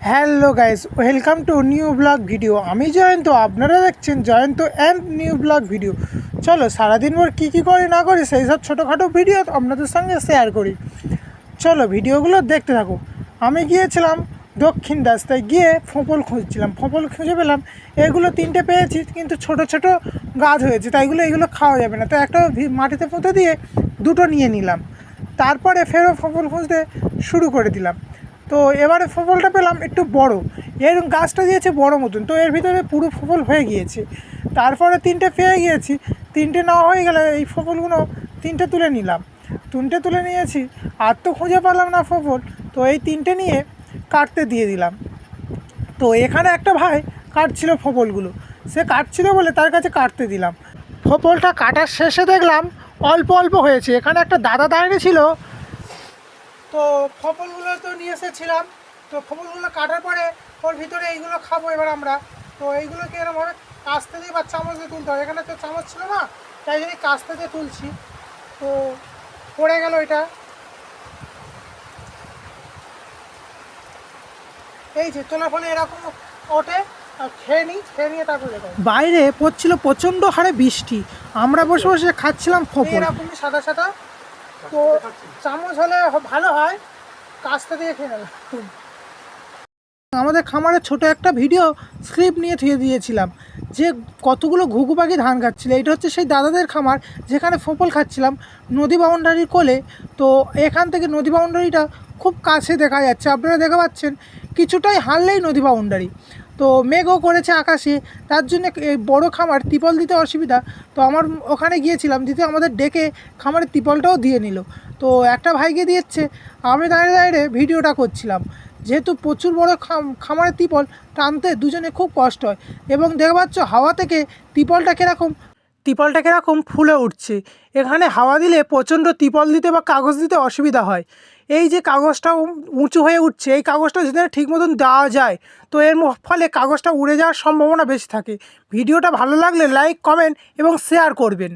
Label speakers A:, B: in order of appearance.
A: Hello guys, welcome to new blog video. আমি জয়ন্ত, আপনারা দেখছেন Jayanta and new blog video. চলো সারাদিন ভর কী করি না করি সেই সব ছোটোখাটো ভিডিও আপনাদের সঙ্গে শেয়ার করি। চলো ভিডিওগুলো দেখতে থাকো। আমি গিয়েছিলাম দক্ষিণ রাস্তায়, গিয়ে ফোঁপল খুঁজছিলাম, ফোঁপল খুঁজে পেলাম। এগুলো 3টে পেয়েছি, কিন্তু ছোট ছোট গাছ হয়েছে, তাই এগুলো খাওয়া যাবে না, তো একটা মাটিতে পুঁতে দিয়ে 2টো নিয়ে নিলাম। তারপরে ফেরও ফোঁপল খুঁজতে শুরু করে দিলাম। তো এবারে ফোঁপলটা পেলাম একটু বড়, এর গাছটা দিয়েছে বড় মতন, তো এর ভিতরে পুরো ফোঁপল হয়ে গিয়েছে। তারপরে 3টে পেয়ে গিয়েছি, 3টে নেওয়া হয়ে গেলে এই ফোঁপলগুলো 3টে তুলে নিলাম। 3টে তুলে নিয়েছি, আর তো খুঁজে পেলাম না ফোঁপল, তো এই 3টে নিয়ে কাটতে দিয়ে দিলাম। তো এখানে একটা ভাই কাটছিল ফোঁপলগুলো, সে কাটছিল বলে তার কাছে কাটতে দিলাম। ফোঁপলটা কাটার শেষে দেখলাম অল্প অল্প হয়েছে। এখানে একটা দাদা দাঁড়িয়ে ছিল, তো ফোঁপলগুলো তো নিয়ে এসেছিলাম। তো ফোঁপলগুলো কাটার পরে ওর ভিতরে এইগুলো খাবো এবার আমরা। তো এইগুলোকে এরকমভাবে কাস্তে দিয়ে বা চামচ দিয়ে তুলতে হয়, এখানে তো চামচ ছিল না, তাই জন্য কাস্তে দিয়ে তুলছি। তো পড়ে গেল এটা, এই যে তোলার ফলে এরকম ওঠে। আর খেয়ে নিয়ে তারপরে বাইরে পড়ছিল প্রচণ্ড হারে বৃষ্টি, আমরা বসে বসে খাচ্ছিলাম ফোঁপল এরকমই সাদা সাদা। তো চামচ হলে ভালো হয়, কাস্তে দিয়ে খেয়ে নিলাম। আমাদের খামারে ছোট একটা ভিডিও স্ক্রিপ্ট নিয়ে থুয়ে দিয়েছিলাম যে কতগুলো ঘুঘু পাখি ধান খাচ্ছিল। এটা হচ্ছে সেই দাদাদের খামার যেখানে ফোঁপল খাচ্ছিলাম, নদী বাউন্ডারির কোলে। তো এখান থেকে নদী বাউন্ডারিটা খুব কাছে দেখা যাচ্ছে, আপনারা দেখা পাচ্ছেন, কিছুটাই হারলেই নদী বাউন্ডারি। তো মেঘও করেছে আকাশে, তার জন্য এই বড় খামার ত্রিপল দিতে অসুবিধা। তো আমার ওখানে গিয়েছিলাম দিতে, আমাদের ডেকে খামারের ত্রিপলটাও দিয়ে নিল। তো একটা ভাইকে দিয়েছে, আমি দাঁড়িয়ে দাঁড়িয়ে ভিডিওটা করছিলাম। যেহেতু প্রচুর বড় খামারের ত্রিপল, টানতে দুজনে খুব কষ্ট হয়। এবং দেখতে পাচ্ছ হাওয়া থেকে ত্রিপলটা কীরকম ফুলে উঠছে। এখানে হাওয়া দিলে প্রচণ্ড ত্রিপল দিতে বা কাগজ দিতে অসুবিধা হয়। এই যে কাগজটা উঁচু হয়ে উঠছে, এই কাগজটা যদি ঠিক মতন দেওয়া যায়, তো এর ফলে কাগজটা উড়ে যাওয়ার সম্ভাবনা বেশি থাকে। ভিডিওটা ভালো লাগলে লাইক, কমেন্ট এবং শেয়ার করবেন।